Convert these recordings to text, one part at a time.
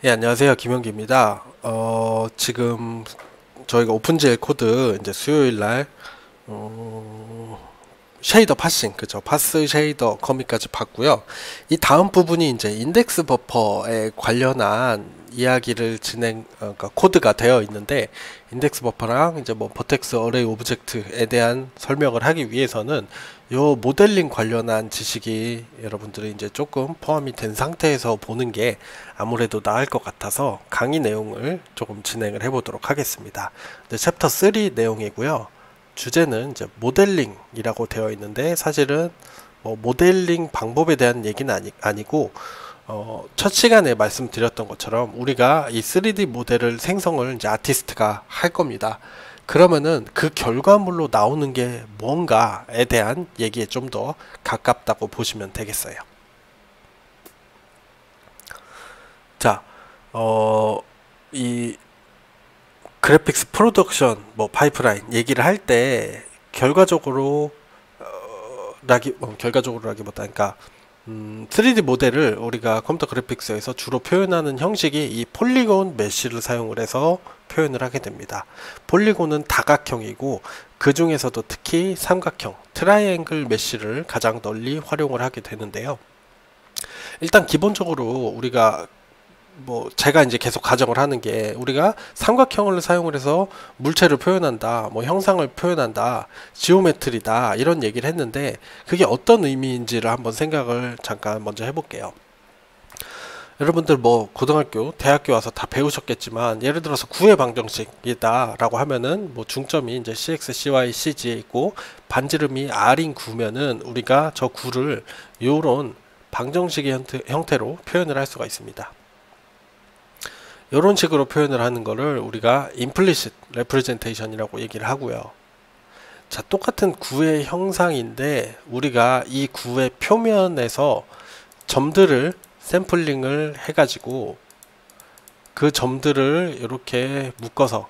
예, 안녕하세요. 김영기입니다. 지금 저희가 오픈GL 코드 이제 수요일 날 쉐이더 파싱, 그죠? 파스 쉐이더 커밋까지 봤고요. 이 다음 부분이 이제 인덱스 버퍼에 관련한 이야기를 그러니까 코드가 되어 있는데, 인덱스 버퍼랑 이제 뭐 버텍스 어레이 오브젝트에 대한 설명을 하기 위해서는 요 모델링 관련한 지식이 여러분들이 이제 조금 포함이 된 상태에서 보는 게 아무래도 나을 것 같아서 강의 내용을 조금 진행을 해 보도록 하겠습니다. 챕터 3 내용이고요. 주제는 이제 모델링이라고 되어 있는데, 사실은 뭐 모델링 방법에 대한 얘기는 아니고 첫 시간에 말씀드렸던 것처럼 우리가 이 3D 모델을 생성을 이제 아티스트가 할 겁니다. 그러면은 그 결과물로 나오는 게 뭔가에 대한 얘기에 좀 더 가깝다고 보시면 되겠어요. 자, 이 그래픽스 프로덕션 뭐 파이프라인 얘기를 할 때 결과적으로라기보다, 그러니까 3D 모델을 우리가 컴퓨터 그래픽스에서 주로 표현하는 형식이 이 폴리곤 메쉬를 사용을 해서 표현을 하게 됩니다. 폴리곤은 다각형이고 그 중에서도 특히 삼각형, 트라이앵글 메쉬를 가장 널리 활용을 하게 되는데요. 일단 기본적으로 우리가 제가 이제 계속 가정을 하는 게, 우리가 삼각형을 사용을 해서 물체를 표현한다, 뭐 형상을 표현한다, 지오메트리다, 이런 얘기를 했는데, 그게 어떤 의미인지를 한번 생각을 잠깐 먼저 해볼게요. 여러분들 뭐 고등학교, 대학교 와서 다 배우셨겠지만, 예를 들어서 구의 방정식이다 라고 하면은 뭐 중점이 이제 cx, cy, cg에 있고 반지름이 r인 구면은 우리가 저 구를 요런 방정식의 형태로 표현을 할 수가 있습니다. 이런 식으로 표현을 하는 거를 우리가 implicit representation이라고 얘기를 하고요. 자, 똑같은 구의 형상인데 우리가 이 구의 표면에서 점들을 샘플링을 해가지고 그 점들을 이렇게 묶어서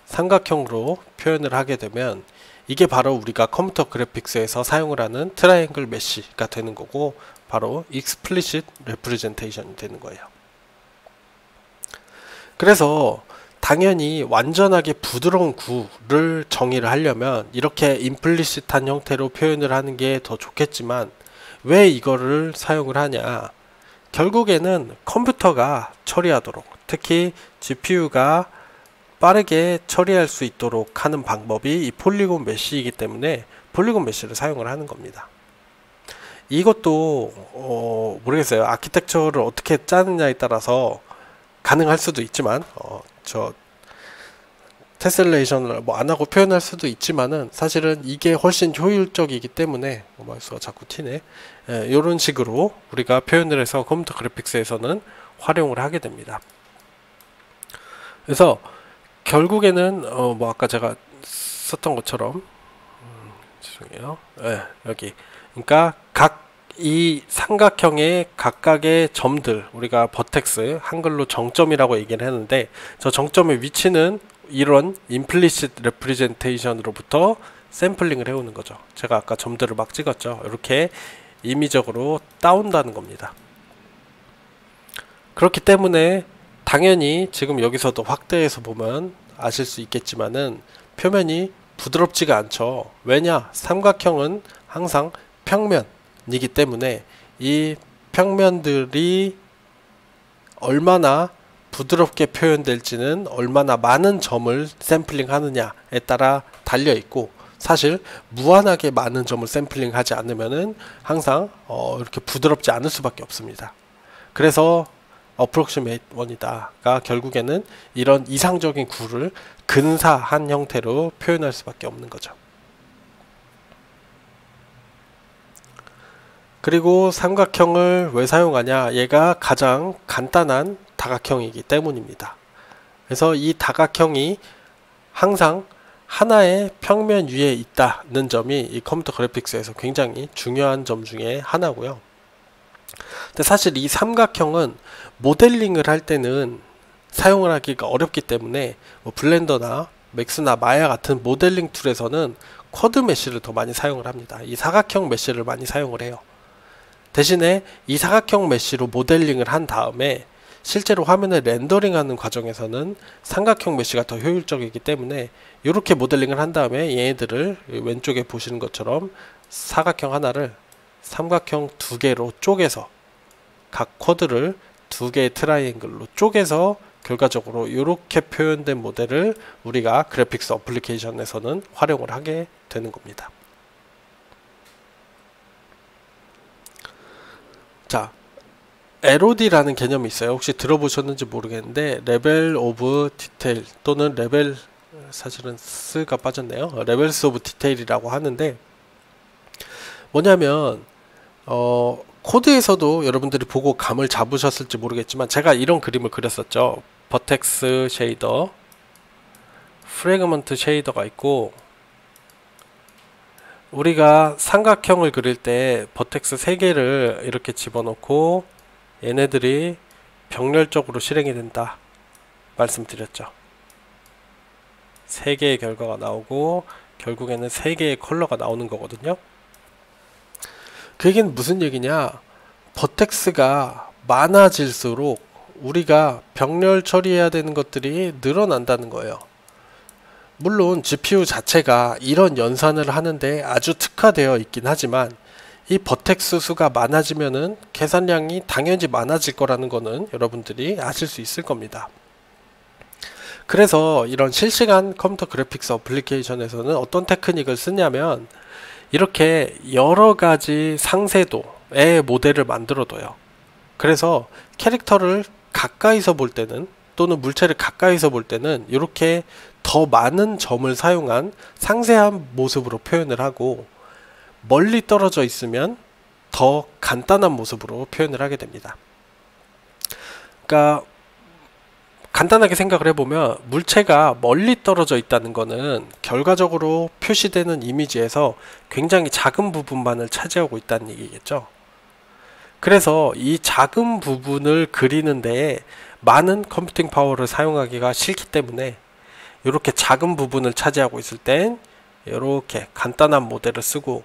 삼각형으로 표현을 하게 되면, 이게 바로 우리가 컴퓨터 그래픽스에서 사용을 하는 트라이앵글 메쉬가 되는 거고, 바로 explicit representation이 되는 거예요. 그래서 당연히 완전하게 부드러운 구를 정의를 하려면 이렇게 임플리시트한 형태로 표현을 하는 게 더 좋겠지만, 왜 이거를 사용을 하냐, 결국에는 컴퓨터가 처리하도록, 특히 GPU가 빠르게 처리할 수 있도록 하는 방법이 이 폴리곤 메쉬이기 때문에 폴리곤 메쉬를 사용을 하는 겁니다. 이것도 모르겠어요. 아키텍처를 어떻게 짜느냐에 따라서 가능할 수도 있지만, 저 테셀레이션을 뭐 안하고 표현할 수도 있지만은, 사실은 이게 훨씬 효율적이기 때문에, 말수가 자꾸 튀네. 이런 식으로 우리가 표현을 해서 컴퓨터 그래픽스에서는 활용을 하게 됩니다. 그래서 결국에는 뭐 아까 제가 썼던 것처럼, 죄송해요. 여기, 그러니까 이 삼각형의 각각의 점들, 우리가 버텍스, 한글로 정점이라고 얘기를 했는데, 저 정점의 위치는 이런 implicit representation으로부터 샘플링을 해오는 거죠. 제가 아까 점들을 막 찍었죠. 이렇게 임의적으로 따온다는 겁니다. 그렇기 때문에 당연히 지금 여기서도 확대해서 보면 아실 수 있겠지만은 표면이 부드럽지가 않죠. 왜냐? 삼각형은 항상 평면이기 때문에 이 평면들이 얼마나 부드럽게 표현될지는 얼마나 많은 점을 샘플링 하느냐에 따라 달려 있고, 사실 무한하게 많은 점을 샘플링 하지 않으면은 항상 이렇게 부드럽지 않을 수밖에 없습니다. 그래서 approximate 1이다가 결국에는 이런 이상적인 구를 근사한 형태로 표현할 수밖에 없는 거죠. 그리고 삼각형을 왜 사용하냐, 얘가 가장 간단한 다각형이기 때문입니다. 그래서 이 다각형이 항상 하나의 평면 위에 있다는 점이 이 컴퓨터 그래픽스에서 굉장히 중요한 점 중에 하나고요. 근데 사실 이 삼각형은 모델링을 할 때는 사용을 하기가 어렵기 때문에 뭐 블렌더나 맥스나 마야 같은 모델링 툴에서는 쿼드 메쉬를 더 많이 사용을 합니다. 이 사각형 메쉬를 많이 사용을 해요. 대신에 이 사각형 메쉬로 모델링을 한 다음에 실제로 화면을 렌더링하는 과정에서는 삼각형 메쉬가 더 효율적이기 때문에 이렇게 모델링을 한 다음에 얘네들을 왼쪽에 보시는 것처럼 사각형 하나를 삼각형 두 개로 쪼개서 각 쿼드를 두 개의 트라이앵글로 쪼개서 결과적으로 이렇게 표현된 모델을 우리가 그래픽스 어플리케이션에서는 활용을 하게 되는 겁니다. 자, LOD라는 개념이 있어요. 혹시 들어보셨는지 모르겠는데 레벨 오브 디테일 또는 레벨, 사실은 스가 빠졌네요. 레벨스 오브 디테일이라고 하는데 뭐냐면 코드에서도 여러분들이 보고 감을 잡으셨을지 모르겠지만 제가 이런 그림을 그렸었죠. 버텍스 쉐이더, 프래그먼트 쉐이더가 있고, 우리가 삼각형을 그릴 때 버텍스 3개를 이렇게 집어넣고 얘네들이 병렬적으로 실행이 된다 말씀드렸죠. 3개의 결과가 나오고 결국에는 3개의 컬러가 나오는 거거든요. 그 얘기는 무슨 얘기냐, 버텍스가 많아질수록 우리가 병렬 처리해야 되는 것들이 늘어난다는 거예요. 물론 GPU 자체가 이런 연산을 하는데 아주 특화되어 있긴 하지만 이 버텍스 수가 많아지면은 계산량이 당연히 많아질 거라는 거는 여러분들이 아실 수 있을 겁니다. 그래서 이런 실시간 컴퓨터 그래픽스 어플리케이션에서는 어떤 테크닉을 쓰냐면 이렇게 여러 가지 상세도의 모델을 만들어 둬요. 그래서 캐릭터를 가까이서 볼 때는 또는 물체를 가까이서 볼 때는 이렇게 더 많은 점을 사용한 상세한 모습으로 표현을 하고, 멀리 떨어져 있으면 더 간단한 모습으로 표현을 하게 됩니다. 그러니까 간단하게 생각을 해보면 물체가 멀리 떨어져 있다는 거는 결과적으로 표시되는 이미지에서 굉장히 작은 부분만을 차지하고 있다는 얘기겠죠. 그래서 이 작은 부분을 그리는 데에 많은 컴퓨팅 파워를 사용하기가 싫기 때문에 이렇게 작은 부분을 차지하고 있을 땐 이렇게 간단한 모델을 쓰고,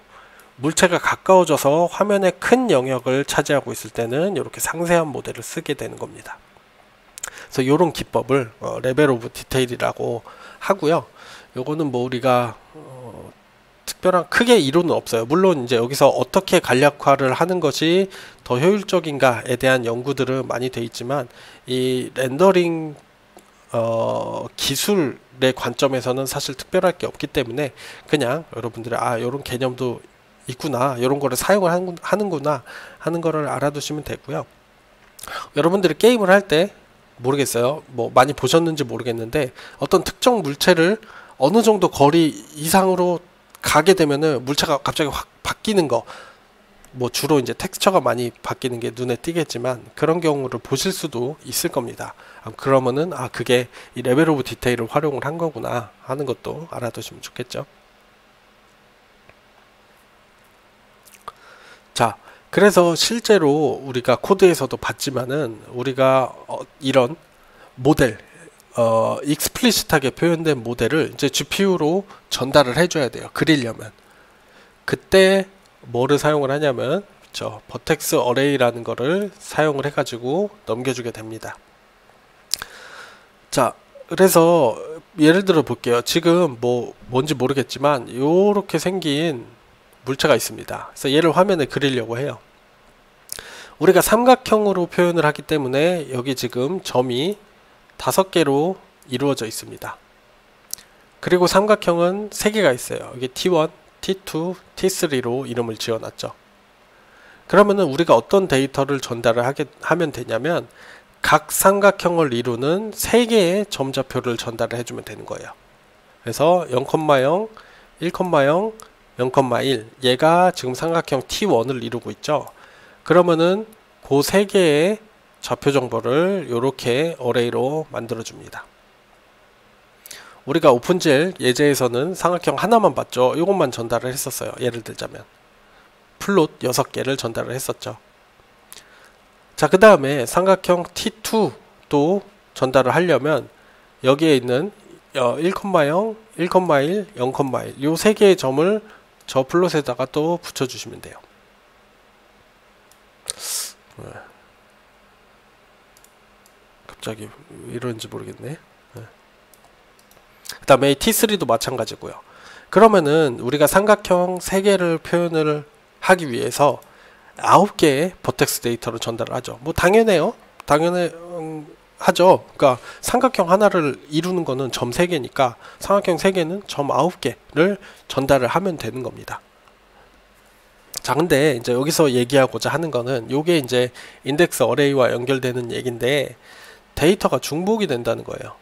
물체가 가까워져서 화면의 큰 영역을 차지하고 있을 때는 이렇게 상세한 모델을 쓰게 되는 겁니다. 그래서 이런 기법을 레벨 오브 디테일이라고 하고요. 요거는 뭐 우리가 특별한 크게 이론은 없어요. 물론 이제 여기서 어떻게 간략화를 하는 것이 더 효율적인가에 대한 연구들은 많이 돼 있지만 이 렌더링 기술의 관점에서는 사실 특별할 게 없기 때문에 그냥 여러분들이 이런 개념도 있구나, 이런 거를 사용을 하는구나 하는 거를 알아두시면 되고요. 여러분들이 게임을 할 때 모르겠어요, 뭐 많이 보셨는지 모르겠는데 어떤 특정 물체를 어느 정도 거리 이상으로 가게 되면은 물체가 갑자기 확 바뀌는 거, 뭐 주로 이제 텍스처가 많이 바뀌는 게 눈에 띄겠지만 그런 경우를 보실 수도 있을 겁니다. 그러면은 그게 이 레벨 오브 디테일을 활용을 한 거구나 하는 것도 알아두시면 좋겠죠. 자, 그래서 실제로 우리가 코드에서도 봤지만은 우리가 이런 모델, 익스플리시트하게 표현된 모델을 이제 GPU로 전달을 해줘야 돼요. 그리려면. 그때 뭐를 사용을 하냐면 버텍스 어레이라는 거를 사용을 해가지고 넘겨주게 됩니다. 자, 그래서 예를 들어 볼게요. 지금 뭔지 모르겠지만 요렇게 생긴 물체가 있습니다. 그래서 얘를 화면에 그리려고 해요. 우리가 삼각형으로 표현을 하기 때문에 여기 지금 점이 5개로 이루어져 있습니다. 그리고 삼각형은 3개가 있어요. 여기 T1, T2, T3로 이름을 지어놨죠. 그러면은 우리가 어떤 데이터를 전달을 하면 되냐면 각 삼각형을 이루는 3개의 점좌표를 전달을 해주면 되는 거예요. 그래서 0,0, 1,0, 0,1 얘가 지금 삼각형 T1을 이루고 있죠. 그러면은 그 3개의 좌표 정보를 이렇게 어레이로 만들어 줍니다. 우리가 오픈GL 예제에서는 삼각형 하나만 봤죠. 이것만 전달을 했었어요. 예를 들자면 플롯 6개를 전달을 했었죠. 자, 그 다음에 삼각형 T2도 전달을 하려면 여기에 있는 1,0, 1,1, 0,1 요 3개의 점을 저 플롯에다가 또 붙여주시면 돼요. 갑자기 이러는지 모르겠네. 그 다음에 T3도 마찬가지고요. 그러면은 우리가 삼각형 3개를 표현을 하기 위해서 9개의 버텍스 데이터를 전달을 하죠. 뭐 당연해요. 하죠. 그러니까 삼각형 하나를 이루는 거는 점 3개니까 삼각형 3개는 점 9개를 전달을 하면 되는 겁니다. 자, 근데 이제 여기서 얘기하고자 하는 거는 요게 이제 인덱스 어레이와 연결되는 얘기인데 데이터가 중복이 된다는 거예요.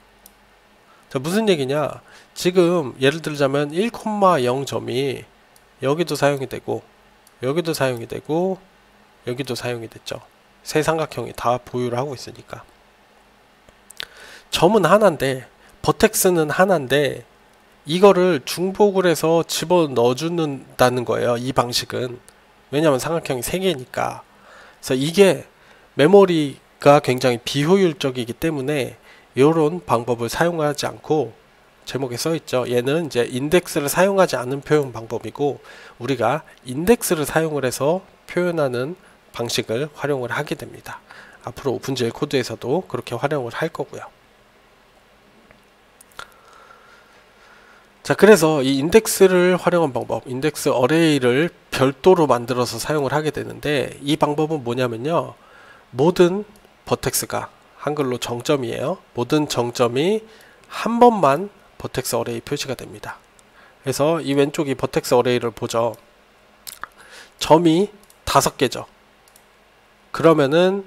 자, 무슨 얘기냐? 지금 예를 들자면 1,0 점이 여기도 사용이 되고 여기도 사용이 되고 여기도 사용이 됐죠. 세 삼각형이 다 보유를 하고 있으니까. 점은 하나인데 버텍스는 하나인데 이거를 중복을 해서 집어넣어 준다는 거예요. 이 방식은. 왜냐하면 삼각형이 3개니까. 그래서 이게 메모리가 굉장히 비효율적이기 때문에 이런 방법을 사용하지 않고 제목에 써있죠. 얘는 이제 인덱스를 사용하지 않는 표현 방법이고 우리가 인덱스를 사용을 해서 표현하는 방식을 활용을 하게 됩니다. 앞으로 오픈GL 코드에서도 그렇게 활용을 할 거고요. 자, 그래서 이 인덱스를 활용한 방법, 인덱스 어레이를 별도로 만들어서 사용을 하게 되는데 이 방법은 뭐냐면요. 모든 버텍스가 한글로 정점이에요. 모든 정점이 한 번만 버텍스 어레이 표시가 됩니다. 그래서 이 왼쪽이 버텍스 어레이를 보죠. 점이 5개죠. 그러면은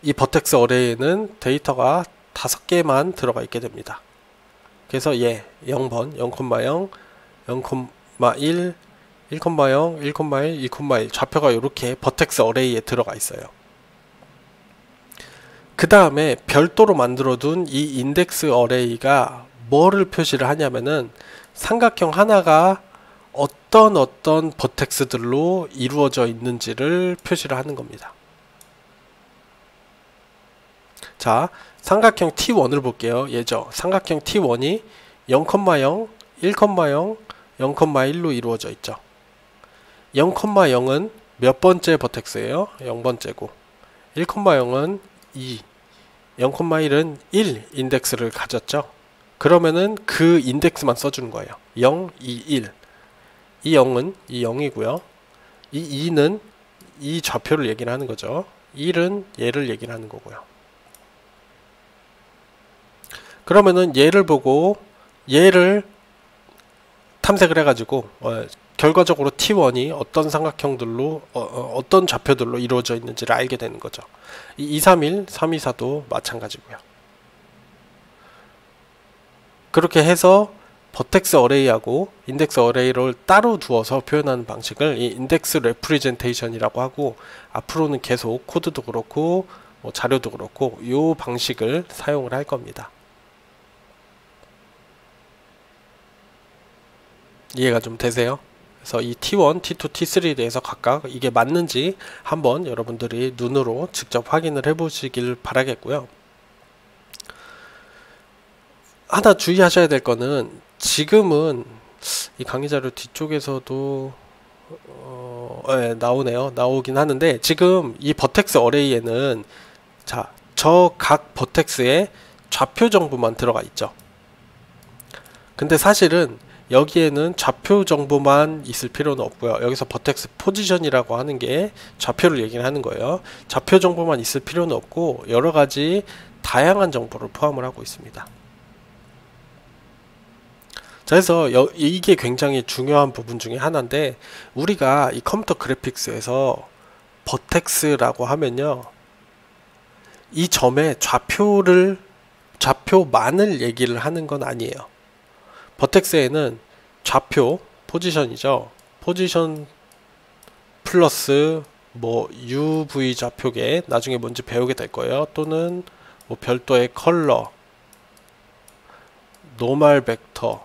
이 버텍스 어레이에는 데이터가 5개만 들어가 있게 됩니다. 그래서 얘 0번, 0,0, 0,1, 1,0, 1,1, 2,1 좌표가 이렇게 버텍스 어레이에 들어가 있어요. 그 다음에 별도로 만들어둔 이 인덱스 어레이가 뭐를 표시를 하냐면은 삼각형 하나가 어떤 버텍스들로 이루어져 있는지를 표시를 하는 겁니다. 자, 삼각형 T1을 볼게요. 얘죠. 삼각형 T1이 0,0, 1,0, 0,1로 이루어져 있죠. 0,0은 몇 번째 버텍스예요? 0번째고 1,0은 2, 0,1은 1 인덱스를 가졌죠. 그러면은 그 인덱스만 써주는 거예요. 0, 2, 1. 이 0은 이 0이고요. 이 2는 이 좌표를 얘기를 하는 거죠. 1은 얘를 얘기를 하는 거고요. 그러면은 얘를 보고 얘를 탐색을 해가지고 결과적으로 T1이 어떤 삼각형들로 어떤 좌표들로 이루어져 있는지를 알게 되는 거죠. 이 231, 324도 마찬가지고요. 그렇게 해서 버텍스 어레이하고 인덱스 어레이를 따로 두어서 표현하는 방식을 이 인덱스 레프리젠테이션이라고 하고 앞으로는 계속 코드도 그렇고 자료도 그렇고 이 방식을 사용을 할 겁니다. 이해가 좀 되세요? 그래서 이 T1, T2, T3에 대해서 각각 이게 맞는지 한번 여러분들이 눈으로 직접 확인을 해 보시길 바라겠고요. 하나 주의하셔야 될 거는 지금은 이 강의 자료 뒤쪽에서도 네, 나오네요. 나오긴 하는데 지금 이 버텍스 어레이에는 자, 저 각 버텍스에 좌표 정보만 들어가 있죠. 근데 사실은 여기에는 좌표 정보만 있을 필요는 없고요. 여기서 버텍스 포지션이라고 하는 게 좌표를 얘기를 하는 거예요. 좌표 정보만 있을 필요는 없고 여러 가지 다양한 정보를 포함을 하고 있습니다. 자, 그래서 이게 굉장히 중요한 부분 중에 하나인데 우리가 이 컴퓨터 그래픽스에서 버텍스라고 하면요. 이 점의 좌표만을 얘기를 하는 건 아니에요. 버텍스에는 좌표, 포지션이죠. 포지션 플러스 뭐 UV 좌표계 나중에 뭔지 배우게 될 거예요. 또는 뭐 별도의 컬러, 노멀 벡터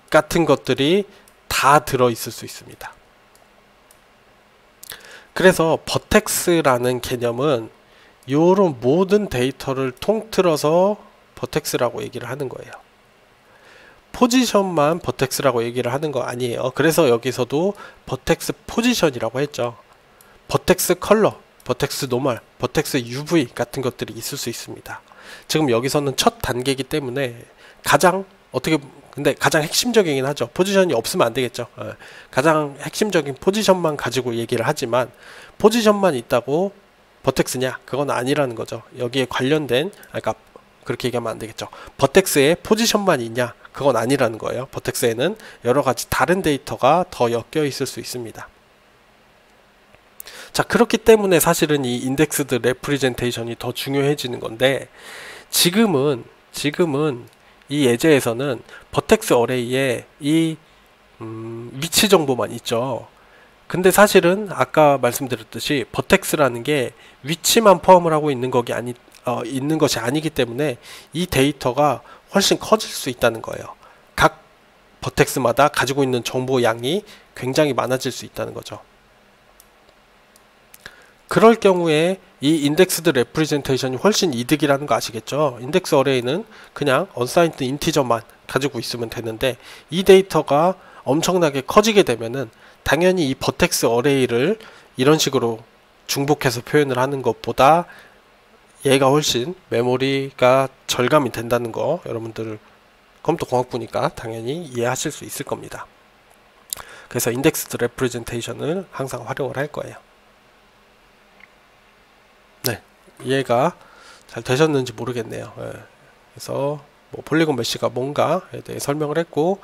같은 것들이 다 들어있을 수 있습니다. 그래서 버텍스라는 개념은 이런 모든 데이터를 통틀어서 버텍스라고 얘기를 하는 거예요. 포지션만 버텍스라고 얘기를 하는 거 아니에요. 그래서 여기서도 버텍스 포지션이라고 했죠. 버텍스 컬러, 버텍스 노멀, 버텍스 UV 같은 것들이 있을 수 있습니다. 지금 여기서는 첫 단계이기 때문에 근데 가장 핵심적이긴 하죠. 포지션이 없으면 안 되겠죠. 가장 핵심적인 포지션만 가지고 얘기를 하지만 포지션만 있다고 버텍스냐? 그건 아니라는 거죠. 여기에 관련된, 그러니까 그렇게 얘기하면 안 되겠죠. 버텍스에 포지션만 있냐? 그건 아니라는 거예요. 버텍스에는 여러 가지 다른 데이터가 더 엮여 있을 수 있습니다. 자, 그렇기 때문에 사실은 이 인덱스드 레프리젠테이션이 더 중요해지는 건데, 지금은 이 예제에서는 버텍스 어레이에 이 위치 정보만 있죠. 근데 사실은 아까 말씀드렸듯이 버텍스라는 게 위치만 포함을 하고 있는 것이 아니기 때문에 이 데이터가 훨씬 커질 수 있다는 거예요. 각 버텍스마다 가지고 있는 정보 양이 굉장히 많아질 수 있다는 거죠. 그럴 경우에 이 인덱스드 레프리젠테이션이 훨씬 이득이라는 거 아시겠죠? 인덱스 어레이는 그냥 언사인드 인티저만 가지고 있으면 되는데, 이 데이터가 엄청나게 커지게 되면은 당연히 이 버텍스 어레이를 이런 식으로 중복해서 표현을 하는 것보다 얘가 훨씬 메모리가 절감이 된다는 거, 여러분들 컴퓨터공학부니까 당연히 이해하실 수 있을 겁니다. 그래서 인덱스드 레프리젠테이션을 항상 활용을 할 거예요. 네, 이해가 잘 되셨는지 모르겠네요. 그래서 뭐 폴리곤 메쉬가 뭔가에 대해 설명을 했고,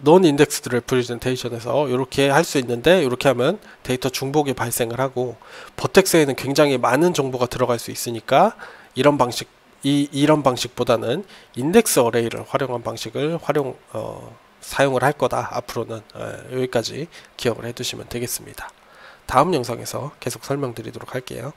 논 인덱스드 레프리젠테이션에서 이렇게 할 수 있는데, 이렇게 하면 데이터 중복이 발생을 하고, 버텍스에는 굉장히 많은 정보가 들어갈 수 있으니까 이런 방식보다는 인덱스 어레이를 활용한 방식을 사용을 할 거다. 앞으로는 여기까지 기억을 해두시면 되겠습니다. 다음 영상에서 계속 설명드리도록 할게요.